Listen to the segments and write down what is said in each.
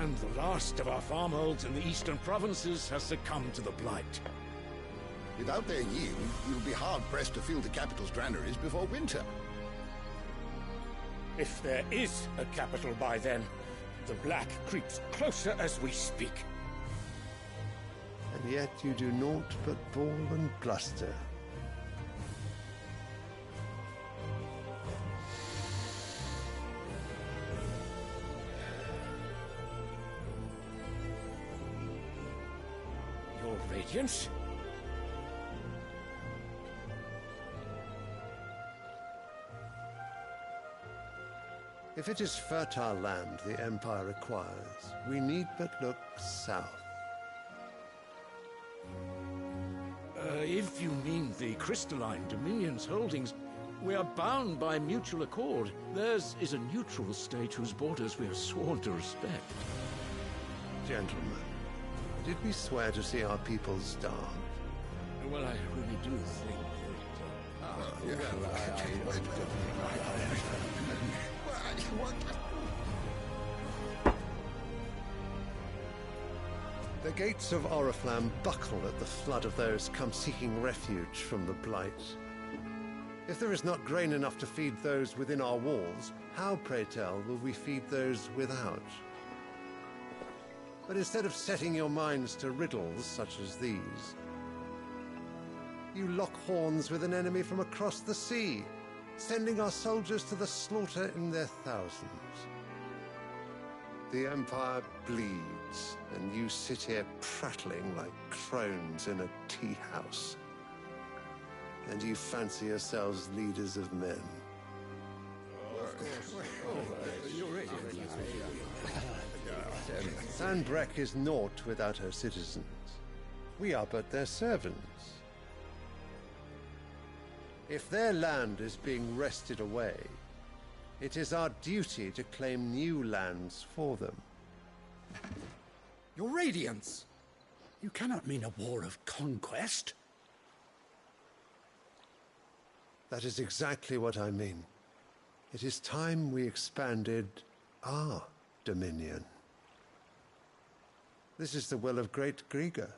And the last of our farmholds in the eastern provinces has succumbed to the blight. Without their yield, you'll be hard-pressed to fill the capital's granaries before winter. If there is a capital by then, the black creeps closer as we speak. And yet you do naught but bawl and bluster. Your Radiance? If it is fertile land the Empire requires, we need but look south. If you mean the crystalline Dominion's holdings, we are bound by mutual accord. Theirs is a neutral state whose borders we are sworn to respect. Gentlemen, did we swear to see our people starve? Well, I really do think The gates of Oriflamme buckle at the flood of those come seeking refuge from the blight. If there is not grain enough to feed those within our walls, how, pray tell, will we feed those without? But instead of setting your minds to riddles such as these, you lock horns with an enemy from across the sea, sending our soldiers to the slaughter in their thousands. The Empire bleeds, and you sit here prattling like crones in a tea house. And you fancy yourselves leaders of men. Sandbreck is naught without her citizens. We are but their servants. If their land is being wrested away, it is our duty to claim new lands for them. Your Radiance! You cannot mean a war of conquest. That is exactly what I mean. It is time we expanded our dominion. This is the will of great Grieger.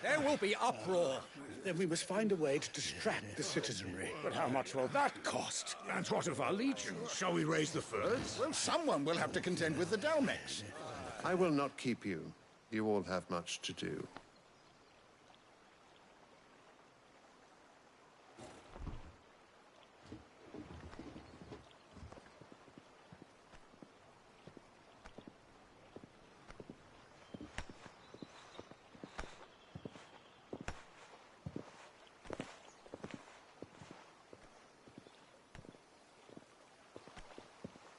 There will be uproar. Then we must find a way to distract the citizenry. But how much will that cost? And what of our legions? Shall we raise the furs? Well, someone will have to contend with the Dalmex. I will not keep you. You all have much to do.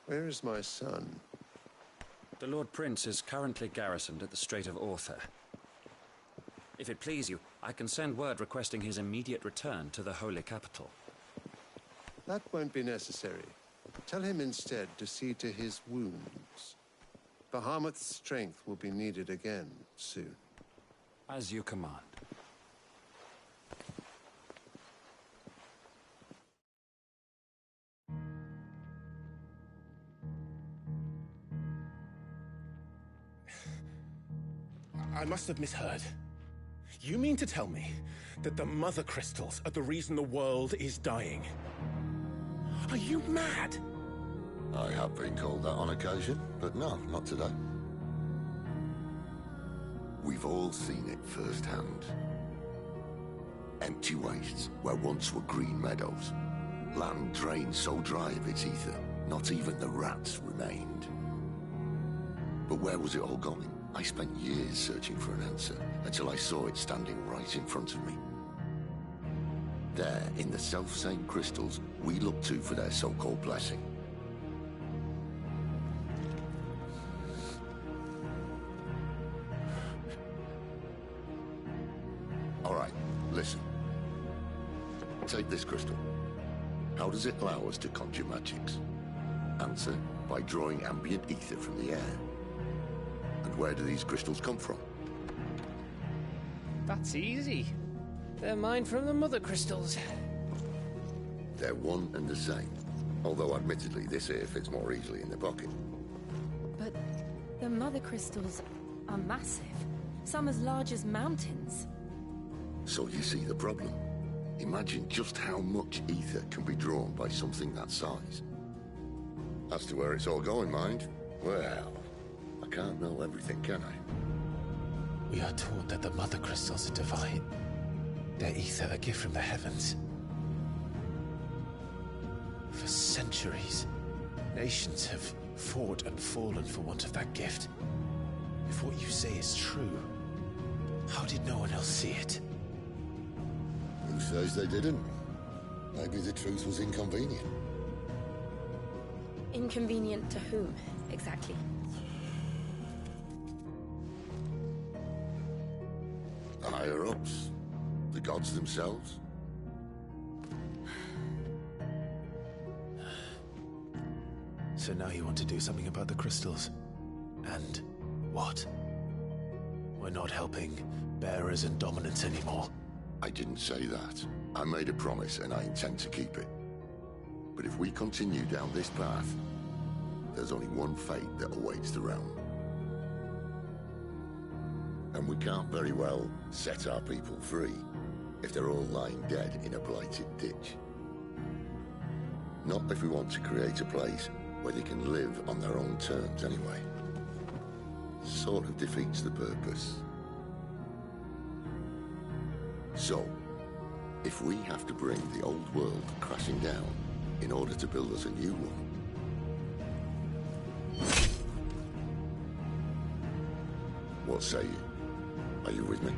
Where is my son? The Lord Prince is currently garrisoned at the Strait of Author. If it please you, I can send word requesting his immediate return to the Holy Capital. That won't be necessary. Tell him instead to see to his wounds. Bahamut's strength will be needed again soon. As you command. I must have misheard. You mean to tell me that the Mother Crystals are the reason the world is dying? Are you mad? I have been called that on occasion, but no, not today. We've all seen it firsthand. Empty wastes where once were green meadows. Land drained so dry of its ether, not even the rats remained. But where was it all going? I spent years searching for an answer, until I saw it standing right in front of me. There, in the self-same crystals, we look to for their so-called blessing. All right, listen. Take this crystal. How does it allow us to conjure magics? Answer, by drawing ambient ether from the air. And where do these crystals come from? That's easy. They're mined from the Mother Crystals. They're one and the same. Although, admittedly, this here fits more easily in the pocket. But the mother crystals are massive. Some as large as mountains. So you see the problem. Imagine just how much ether can be drawn by something that size. As to where it's all going, mind, well, I can't know everything, can I? We are taught that the mother crystals are divine. Their ether a gift from the heavens. For centuries, nations have fought and fallen for want of that gift. If what you say is true, how did no one else see it? Who says they didn't? Maybe the truth was inconvenient. Inconvenient to whom, exactly? The higher-ups? The gods themselves? So now you want to do something about the crystals? And what? We're not helping bearers and dominants anymore. I didn't say that. I made a promise and I intend to keep it. But if we continue down this path, there's only one fate that awaits the realm. And we can't very well set our people free if they're all lying dead in a blighted ditch. Not if we want to create a place where they can live on their own terms anyway. Sort of defeats the purpose. So, if we have to bring the old world crashing down in order to build us a new one, what say you? Are you with me?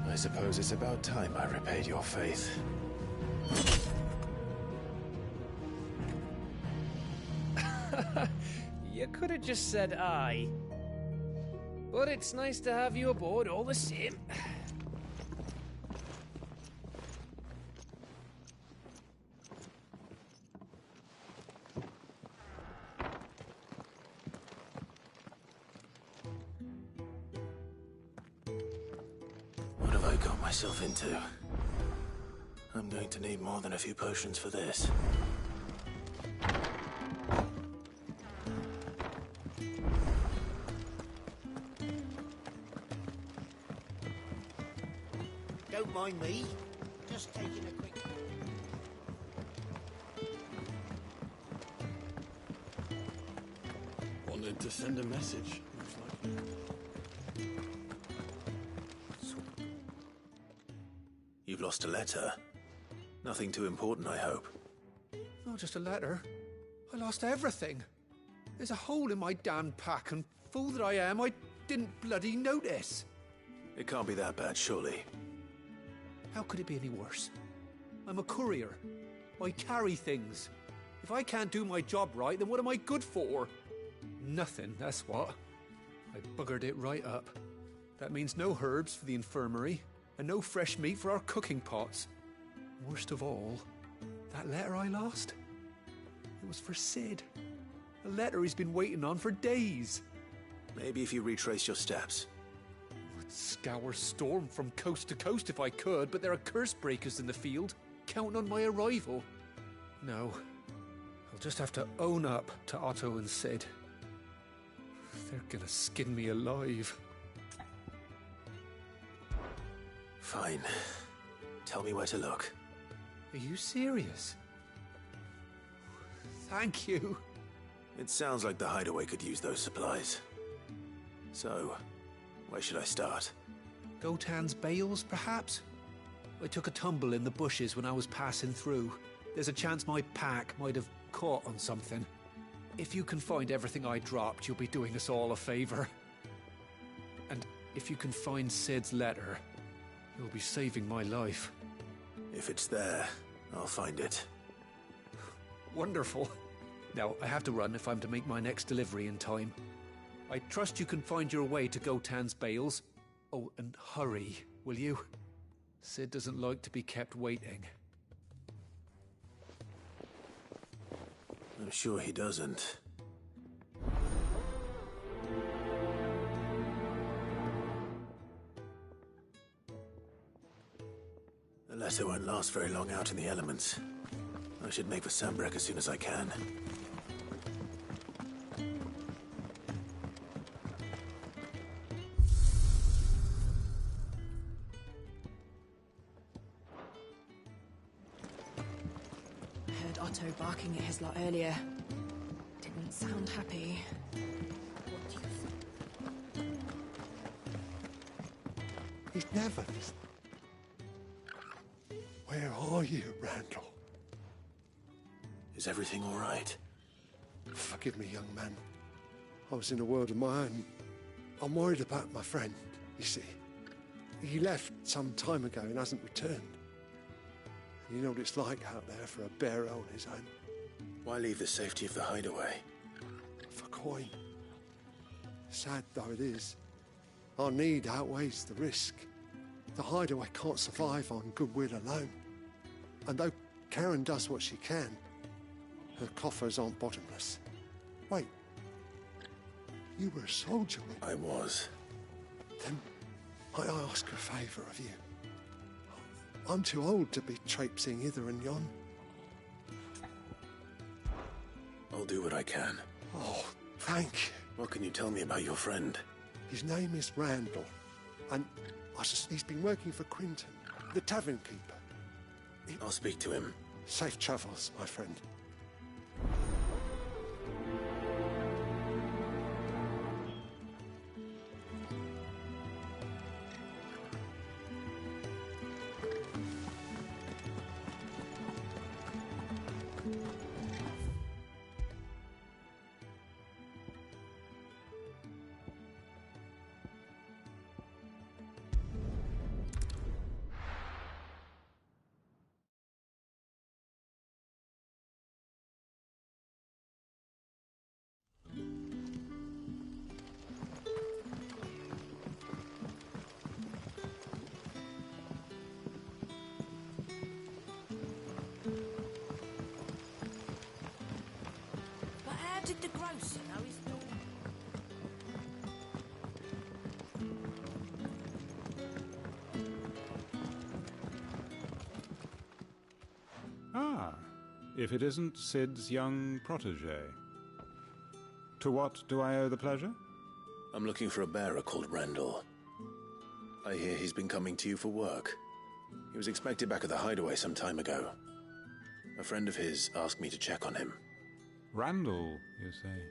I suppose it's about time I repaid your faith. You could have just said aye. But it's nice to have you aboard all the same. What have I got myself into? I'm going to need more than a few potions for this. Don't mind me. Just taking a quick... Wanted to send a message, most likely. You've lost a letter. Nothing too important, I hope. Not just a letter. I lost everything. There's a hole in my damn pack, and fool that I am, I didn't bloody notice. It can't be that bad, surely. How could it be any worse? I'm a courier. I carry things. If I can't do my job right, then what am I good for? Nothing, that's what. I buggered it right up. That means no herbs for the infirmary, and no fresh meat for our cooking pots. Worst of all, that letter I lost? It was for Sid. A letter he's been waiting on for days. Maybe if you retrace your steps. I'd scour Storm from coast to coast if I could, but there are curse breakers in the field, counting on my arrival. No, I'll just have to own up to Otto and Sid. They're gonna skin me alive. Fine. Tell me where to look. Are you serious? Thank you. It sounds like the hideaway could use those supplies. So, where should I start? Gotan's bales, perhaps? I took a tumble in the bushes when I was passing through. There's a chance my pack might have caught on something. If you can find everything I dropped, you'll be doing us all a favor. And if you can find Sid's letter, you'll be saving my life. If it's there, I'll find it. Wonderful. Now, I have to run if I'm to make my next delivery in time. I trust you can find your way to Gotan's bales. Oh, and hurry, will you? Sid doesn't like to be kept waiting. I'm sure he doesn't. Guess I won't last very long out in the elements. I should make for Sandbreck as soon as I can. Heard Otto barking at his lot earlier. Didn't sound happy. What do you think? He's never listened. Where are you, Randall? Is everything all right? Forgive me, young man. I was in a world of my own. I'm worried about my friend, you see. He left some time ago and hasn't returned. You know what it's like out there for a bearer on his own. Why leave the safety of the hideaway? For coin. Sad though it is, our need outweighs the risk. The hideaway can't survive on goodwill alone. And though Karen does what she can, her coffers aren't bottomless. Wait. You were a soldier when... I was. Then might I ask a favour of you? I'm too old to be traipsing hither and yon. I'll do what I can. Oh, thank you. What can you tell me about your friend? His name is Randall, and he's been working for Quinton, the tavern keeper. I'll speak to him. Safe travels, my friend. Did the grocer know his daughter? Ah, if it isn't Sid's young protege. To what do I owe the pleasure? I'm looking for a bearer called Randall. I hear he's been coming to you for work. He was expected back at the hideaway some time ago. A friend of his asked me to check on him. Randall, you say?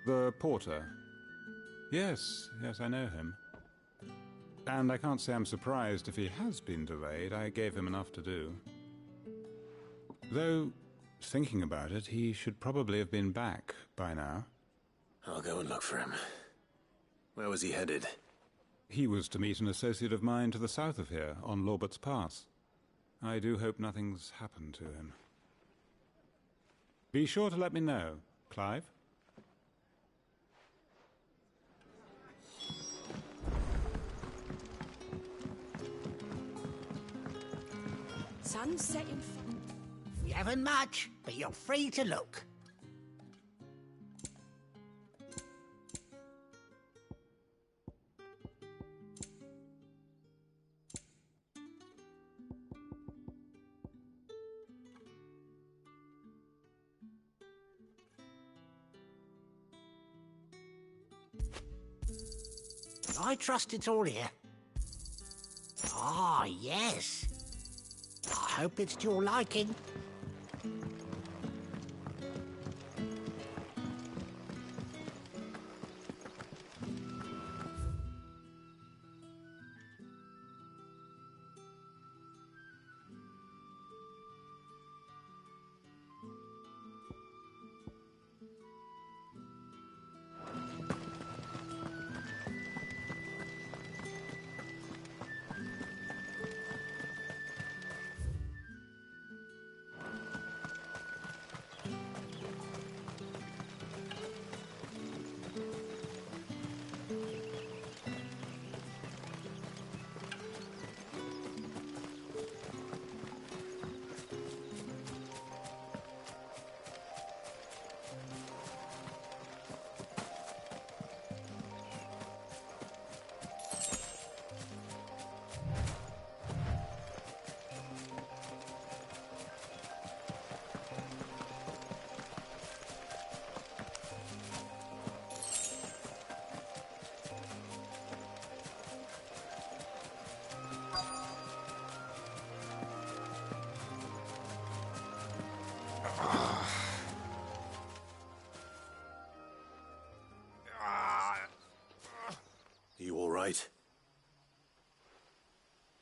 The porter? Yes, I know him. And I can't say I'm surprised if he has been delayed. I gave him enough to do. Though, thinking about it, he should probably have been back by now. I'll go and look for him. Where was he headed? He was to meet an associate of mine to the south of here, on Lorbert's Pass. I do hope nothing's happened to him. Be sure to let me know, Clive. Sun's setting. We haven't much, but you're free to look. I trust it's all here. Ah, yes. I hope it's to your liking. right?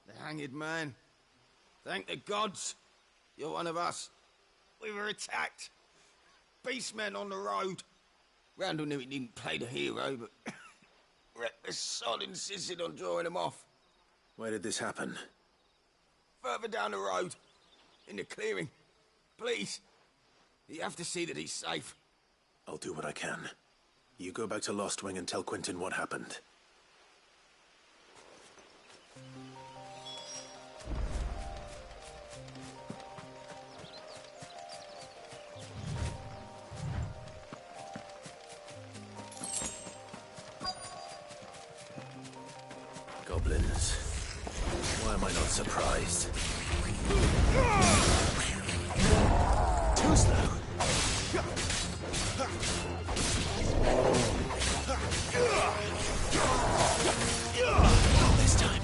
The hanged man. Thank the gods. You're one of us. We were attacked. Beastmen on the road. Randall knew he didn't play the hero, but reckless sod insisted on drawing him off. Where did this happen? Further down the road. In the clearing. Please. You have to see that he's safe. I'll do what I can. You go back to Lost Wing and tell Quentin what happened. Goblins. Why am I not surprised? Too slow. Not this time.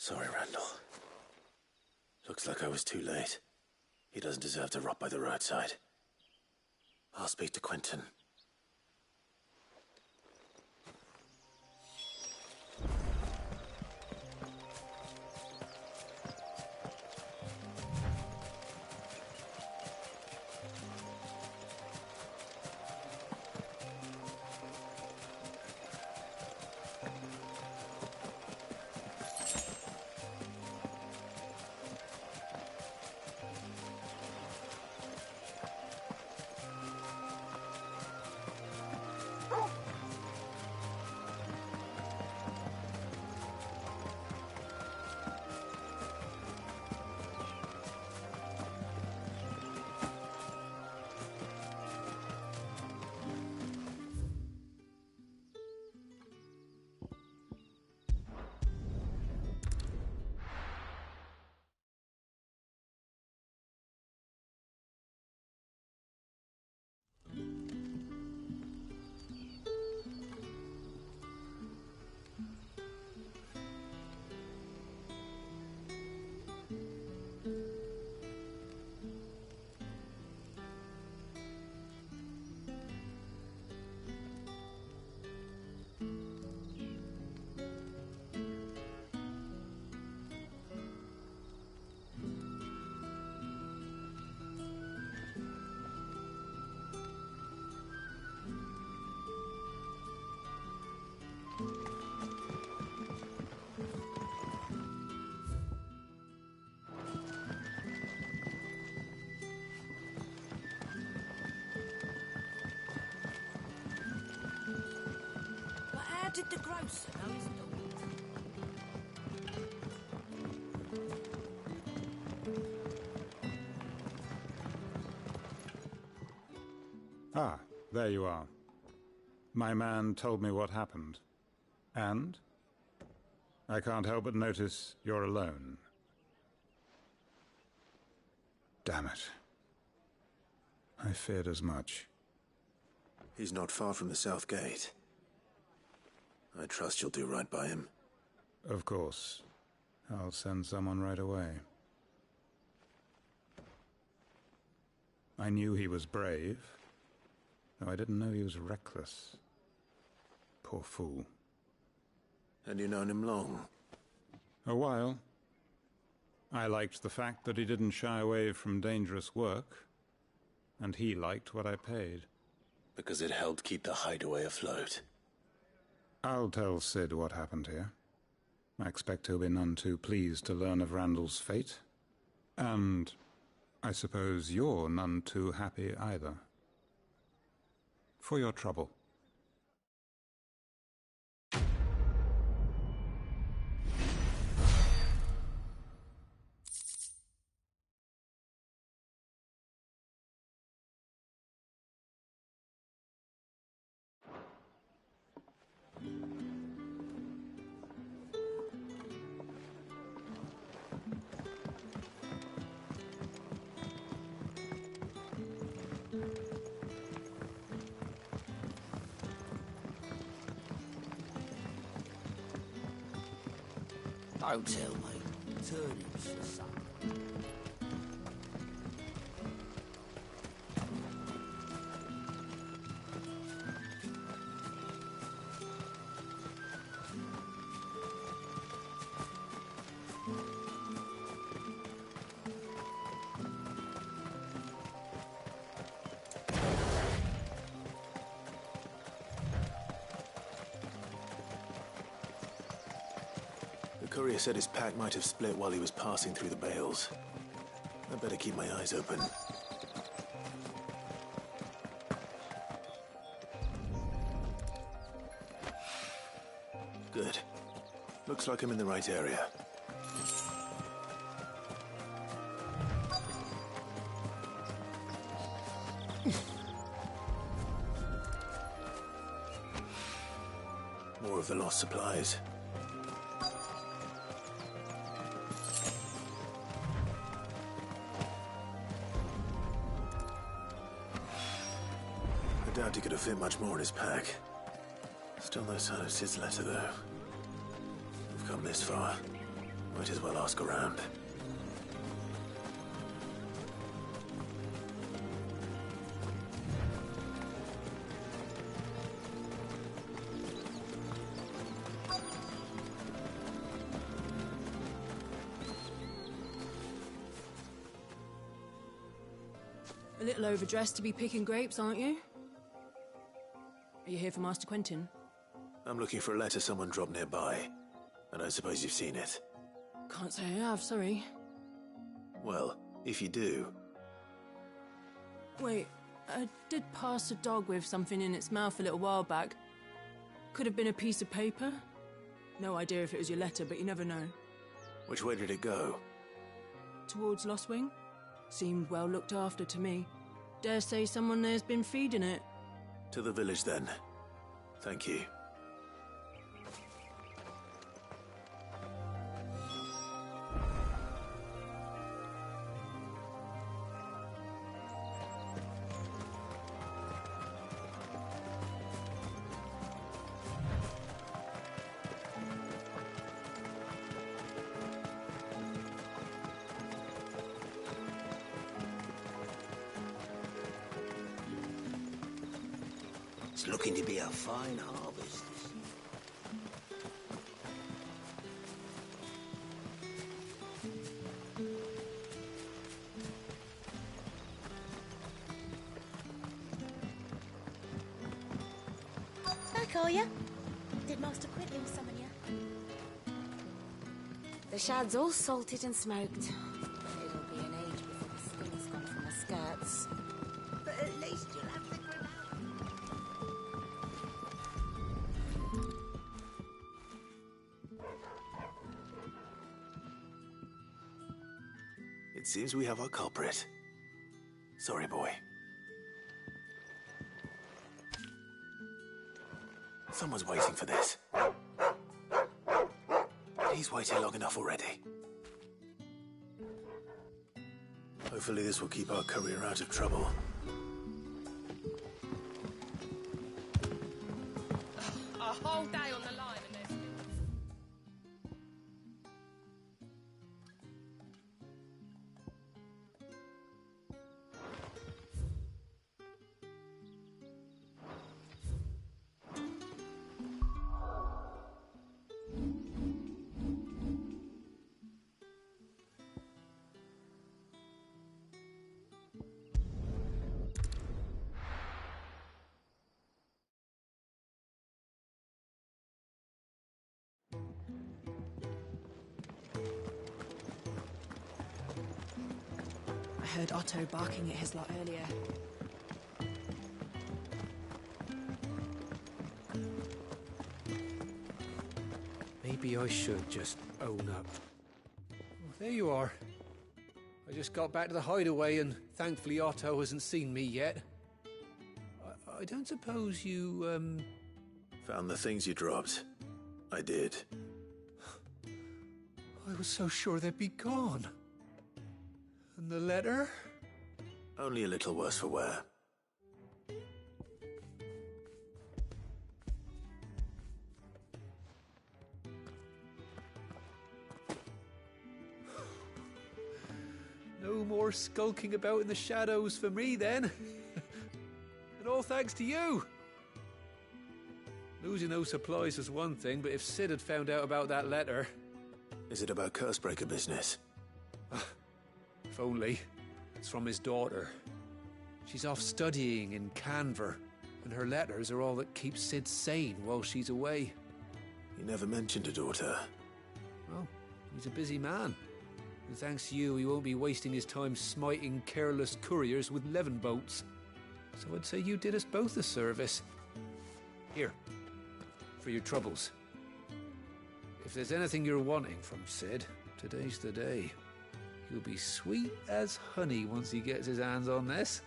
Sorry, Randall. Looks like I was too late. He doesn't deserve to rot by the roadside. I'll speak to Quentin. Did the grocer know his dog? Ah, there you are. My man told me what happened. And? I can't help but notice you're alone. Damn it. I feared as much. He's not far from the south gate. I trust you'll do right by him. Of course. I'll send someone right away. I knew he was brave, though I didn't know he was reckless. Poor fool. And you known him long? A while. I liked the fact that he didn't shy away from dangerous work, and he liked what I paid. Because it helped keep the hideaway afloat. I'll tell Sid what happened here. I expect he'll be none too pleased to learn of Randall's fate. And I suppose you're none too happy either. For your trouble. Don't tell me. Turnips for supper. The courier said his pack might have split while he was passing through the bales. I better keep my eyes open. Good. Looks like I'm in the right area. More of the lost supplies. I doubt he could have fit much more in his pack. Still no sign of Sid's letter, though. We've come this far. Might as well ask around. A little overdressed to be picking grapes, aren't you? Are you here for Master Quentin? I'm looking for a letter someone dropped nearby, and I suppose you've seen it. Can't say I have, sorry. Well, if you do... Wait, I did pass a dog with something in its mouth a little while back. Could have been a piece of paper. No idea if it was your letter, but you never know. Which way did it go? Towards Lost Wing? Seemed well looked after to me. Dare say someone there's been feeding it. To the village, then. Thank you. It's looking to be a fine harvest. Back, are ya? Did Master Quentin summon ya? The shad's all salted and smoked. But it'll be an age before the skin's gone from the skirts. But at least you'll have the grill out. It seems we have our culprit. Sorry, boy. Someone's waiting for this. He's waited long enough already. Hopefully this will keep our courier out of trouble. A whole day on the line and there's... I heard Otto barking at his lot earlier. Maybe I should just own up. Oh, there you are. I just got back to the hideaway and thankfully Otto hasn't seen me yet. I don't suppose you, Found the things you dropped. I did. I was so sure they'd be gone. And the letter? Only a little worse for wear. No more skulking about in the shadows for me, then. And all thanks to you. Losing those supplies was one thing, but if Sid had found out about that letter... Is it about Cursebreaker business? If only. It's from his daughter. She's off studying in Canver, and her letters are all that keeps Sid sane while she's away. He never mentioned a daughter. Well, he's a busy man. And thanks to you, he won't be wasting his time smiting careless couriers with levin boats. So I'd say you did us both a service. Here, for your troubles. If there's anything you're wanting from Sid, today's the day. He'll be sweet as honey once he gets his hands on this.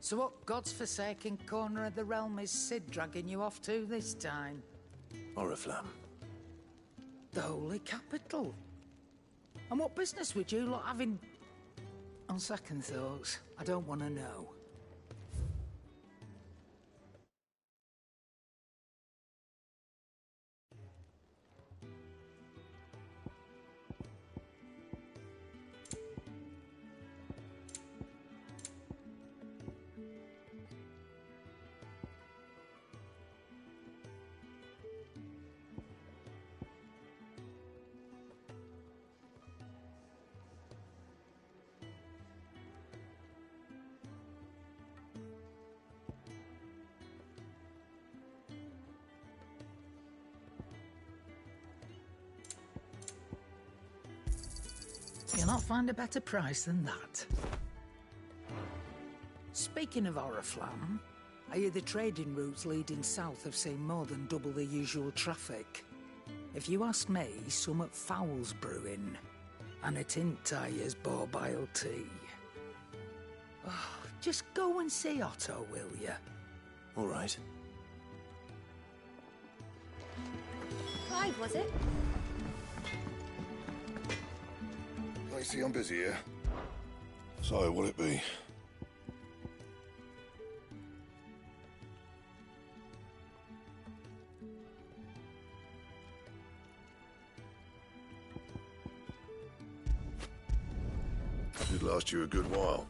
So what God's forsaken corner of the realm is Sid dragging you off to this time? Oriflamme. The Holy Capital. And what business would you lot having... On second thoughts, I don't want to know. You'll not find a better price than that. Speaking of Oriflamme, I hear the trading routes leading south have seen more than double the usual traffic. If you ask me, summat foul's brewing, and it ain't Tyre's borbile tea. Oh, just go and see Otto, will you? All right. Clive, was it? I see I'm busy here. So, what'll it be? Should last you a good while.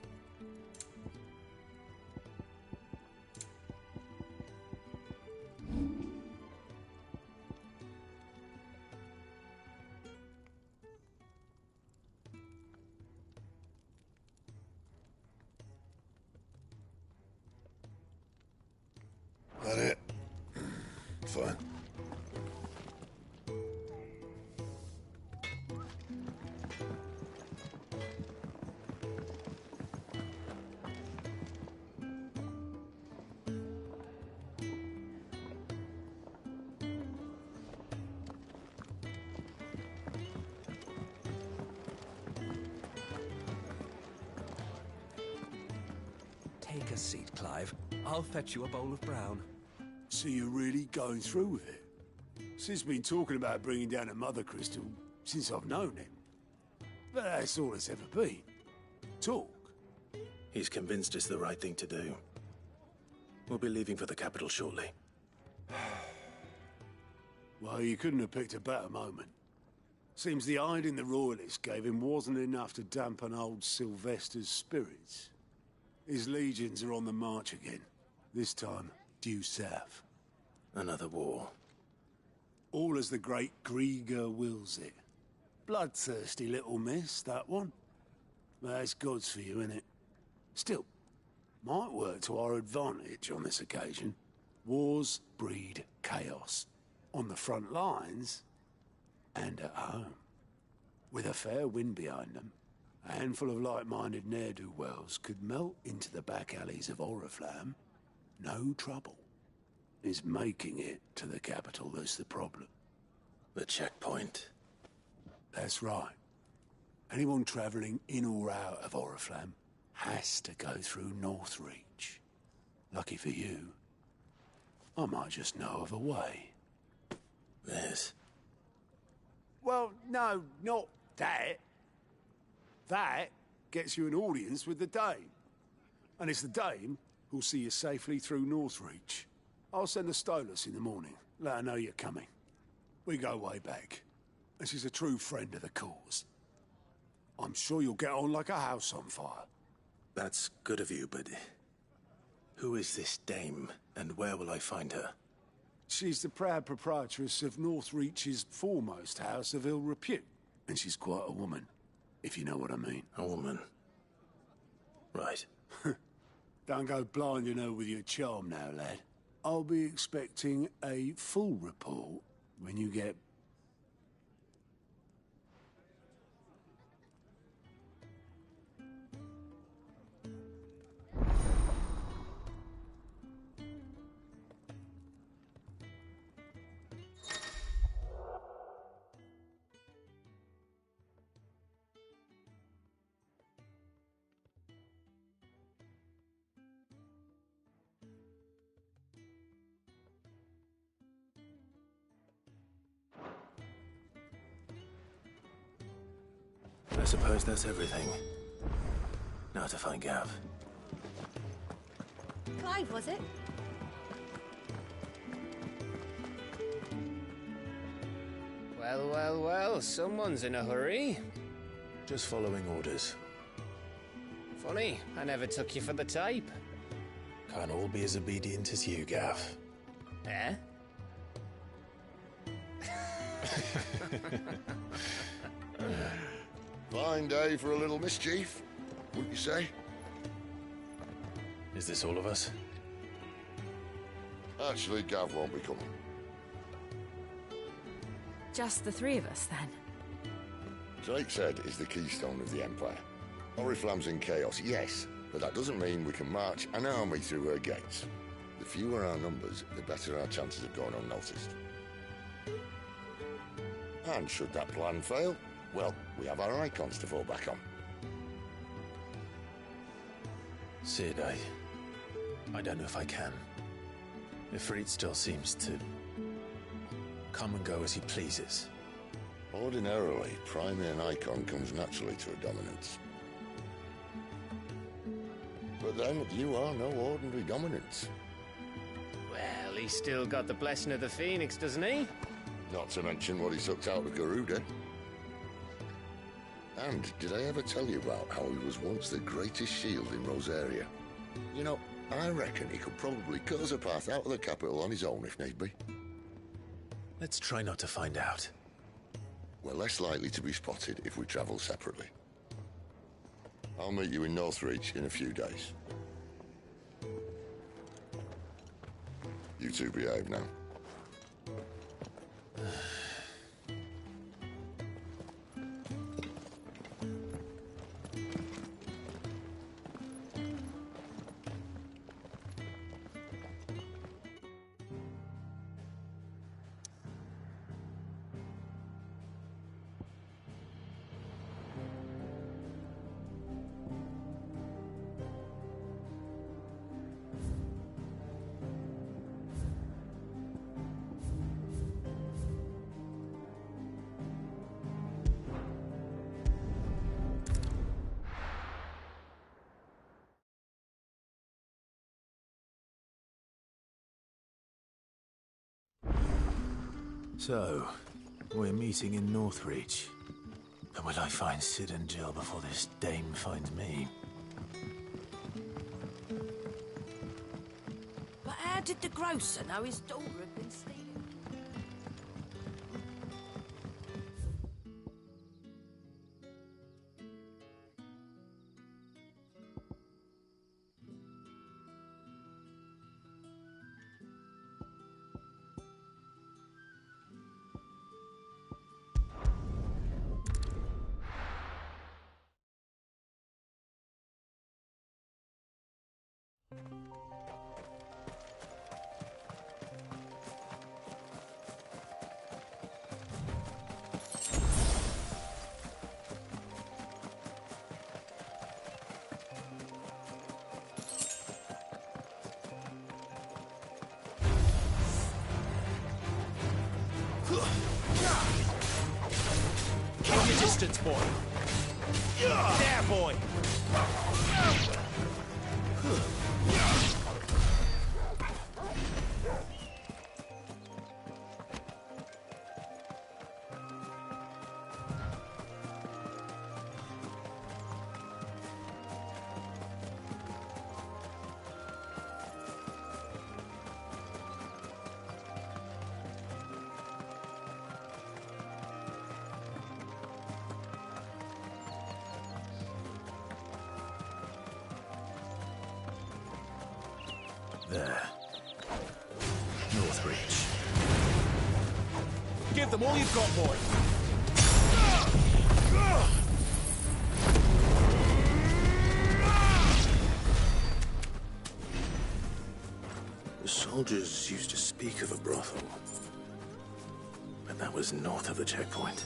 That it? Fine. Take a seat, Clive. I'll fetch you a bowl of brown. So you're really going through with it? Sid's been talking about bringing down a mother crystal since I've known him. But that's all it's ever been. Talk. He's convinced it's the right thing to do. We'll be leaving for the capital shortly. Well, you couldn't have picked a better moment. Seems the hiding the Royalists gave him wasn't enough to dampen old Sylvester's spirits. His legions are on the march again. This time, due south. Another war. All as the great Grieger wills it. Bloodthirsty little miss, that one. That's God's for you, innit? Still, might work to our advantage on this occasion. Wars breed chaos. On the front lines, and at home. With a fair wind behind them, a handful of like-minded ne'er-do-wells could melt into the back alleys of Oriflamme. No trouble. Is making it to the capital that's the problem. The checkpoint. That's right. Anyone travelling in or out of Oriflamme has to go through Northreach. Lucky for you, I might just know of a way. Yes. Well, no, not that. That gets you an audience with the Dame. And it's the Dame who'll see you safely through Northreach. I'll send the Stolas in the morning. Let her know you're coming. We go way back. And she's a true friend of the cause. I'm sure you'll get on like a house on fire. That's good of you, but... who is this Dame, and where will I find her? She's the proud proprietress of Northreach's foremost house of ill repute. And she's quite a woman, if you know what I mean. A woman. Right. Don't go blinding her with your charm now, lad. I'll be expecting a full report when you get... suppose that's everything. Now to find Gav. Clive, was it? Well, well, well, someone's in a hurry. Just following orders. Funny, I never took you for the type. Can't all be as obedient as you, Gav. Eh? Fine day for a little mischief, wouldn't you say? Is this all of us? Actually, Gav won't be coming. Just the three of us, then? Drake's Head is the keystone of the Empire. Oriflamme's in chaos, yes, but that doesn't mean we can march an army through her gates. The fewer our numbers, the better our chances of going unnoticed. And should that plan fail, well, we have our icons to fall back on. Sid, I don't know if I can. Ifrit still seems to come and go as he pleases. Ordinarily, priming an icon comes naturally to a dominance. But then, you are no ordinary dominance. Well, he's still got the blessing of the Phoenix, doesn't he? Not to mention what he sucked out of Garuda. And did I ever tell you about how he was once the greatest shield in Rosaria? You know, I reckon he could probably cut us a path out of the capital on his own if need be. Let's try not to find out. We're less likely to be spotted if we travel separately. I'll meet you in Northreach in a few days. You two behave now. So, we're meeting in Northreach. And will I find Sid and Jill before this dame finds me? But how did the grocer know his daughter had been stealing? Keep your distance, boy. There, boy. There. Northreach. Give them all you've got, boy. The soldiers used to speak of a brothel. But that was north of the checkpoint.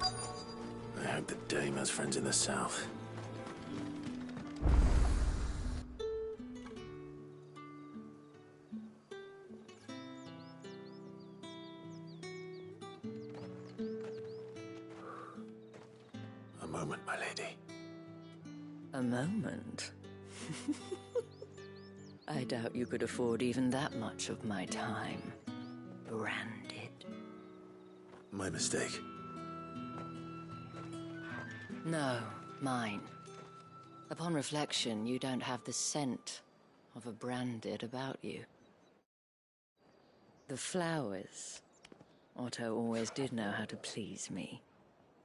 I hope the dame has friends in the south. moment, my lady. A moment? I doubt you could afford even that much of my time. Branded. My mistake. No, mine. Upon reflection, you don't have the scent of a branded about you. The flowers. Otto always did know how to please me.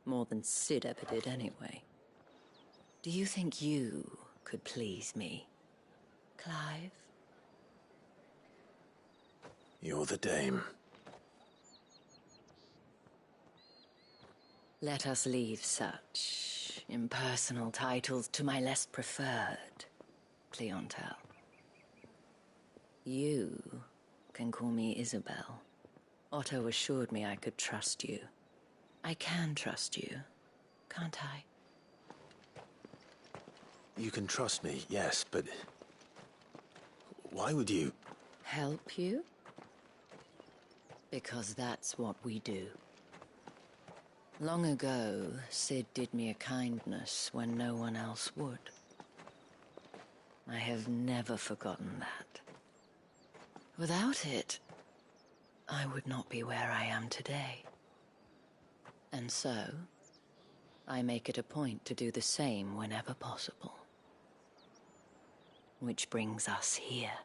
More than Sid ever did anyway. Do you think you could please me, Clive? You're the dame. Let us leave such impersonal titles to my less preferred clientele. You can call me Isabel. Otto assured me I could trust you. I can trust you, can't I? You can trust me, yes, but... why would you... Help you? Because that's what we do. Long ago, Sid did me a kindness when no one else would. I have never forgotten that. Without it, I would not be where I am today. And so, I make it a point to do the same whenever possible. Which brings us here.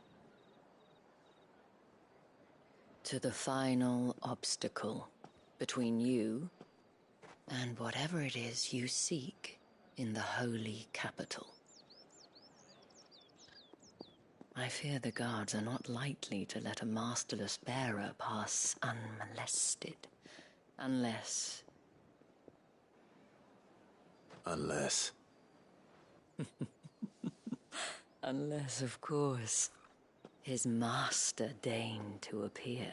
To the final obstacle between you and whatever it is you seek in the holy capital. I fear the guards are not likely to let a masterless bearer pass unmolested, unless... Unless... Unless, of course, his master deigned to appear.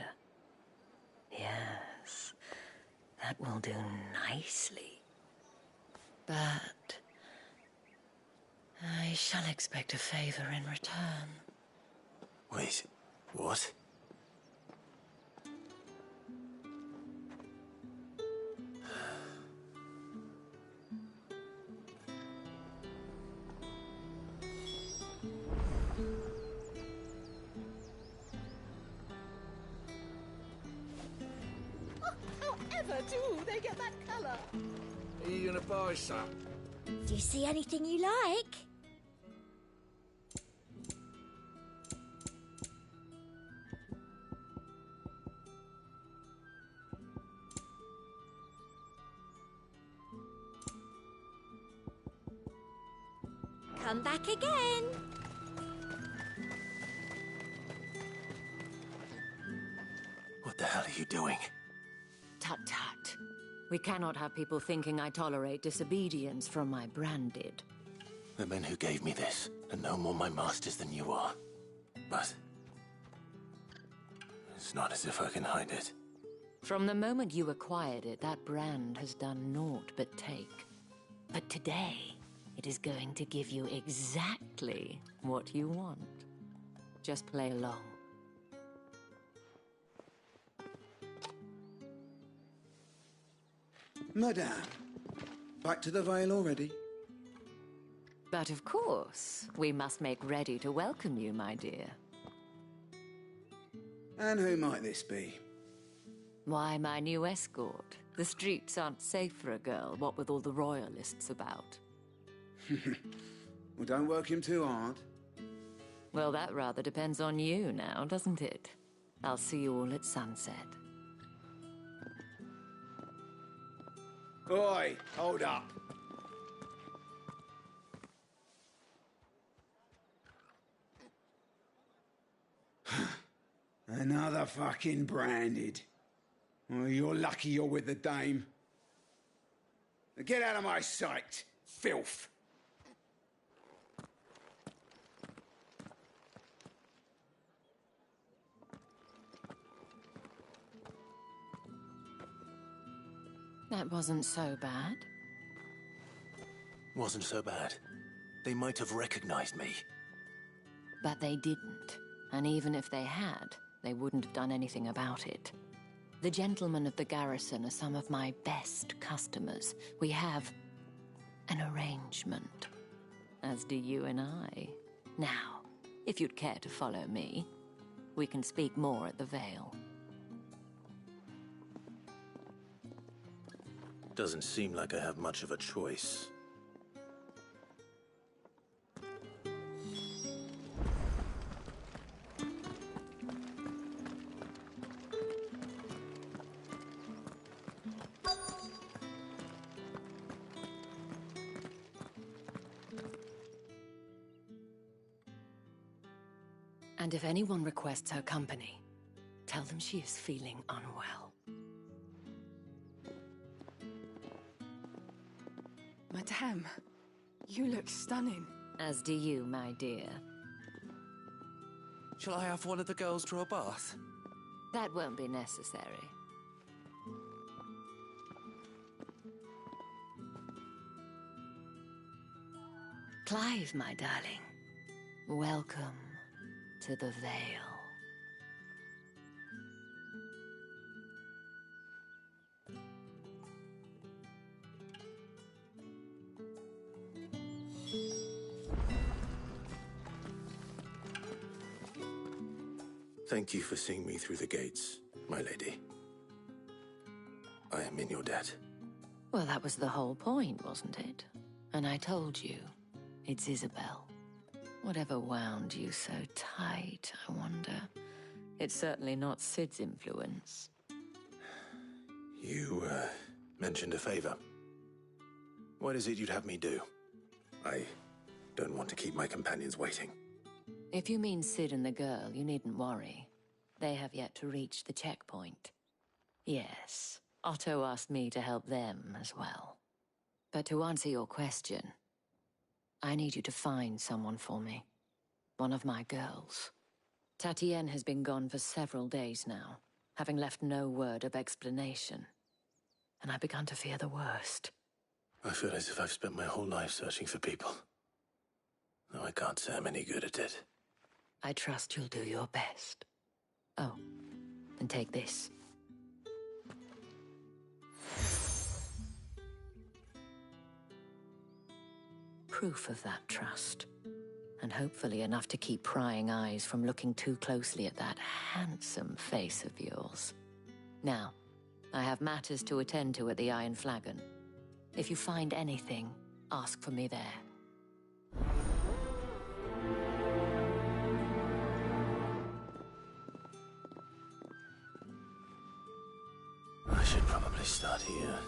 Yes, that will do nicely. But I shall expect a favor in return. Wait, what? However do they get that colour? Are you gonna buy some? Do you see anything you like? Come back again. What the hell are you doing? Tut tut. We cannot have people thinking I tolerate disobedience from my branded. The men who gave me this are no more my masters than you are. But... it's not as if I can hide it. From the moment you acquired it, that brand has done naught but take. But today, it is going to give you exactly what you want. Just play along. Madame, back to the Vale already? But of course, we must make ready to welcome you, my dear. And who might this be? Why, my new escort. The streets aren't safe for a girl, what with all the royalists about. Well, don't work him too hard. Well, that rather depends on you now, doesn't it? I'll see you all at sunset. Oi, hold up. Another fucking branded. Well, you're lucky you're with the dame. Now get out of my sight, filth. That wasn't so bad. Wasn't so bad. They might have recognized me. But they didn't. And even if they had, they wouldn't have done anything about it. The gentlemen of the garrison are some of my best customers. We have an arrangement. As do you and I. Now, if you'd care to follow me, we can speak more at the Vale. Doesn't seem like I have much of a choice. And if anyone requests her company, tell them she is feeling unwell. Madame, you look stunning. As do you, my dear. Shall I have one of the girls draw a bath? That won't be necessary. Clive, my darling. Welcome to the Vale. Thank you for seeing me through the gates, my lady. I am in your debt. Well, that was the whole point, wasn't it? And I told you, it's Isabel. Whatever wound you so tight, I wonder. It's certainly not Sid's influence. You, mentioned a favor. What is it you'd have me do? I don't want to keep my companions waiting. If you mean Sid and the girl, you needn't worry. They have yet to reach the checkpoint. Yes, Otto asked me to help them as well. But to answer your question, I need you to find someone for me. One of my girls. Tatienne has been gone for several days now, having left no word of explanation. And I've begun to fear the worst. I feel as if I've spent my whole life searching for people. Though I can't say I'm any good at it. I trust you'll do your best. Oh, and take this. Proof of that trust. And hopefully enough to keep prying eyes from looking too closely at that handsome face of yours. Now, I have matters to attend to at the Iron Flagon. If you find anything, ask for me there. I should probably start here.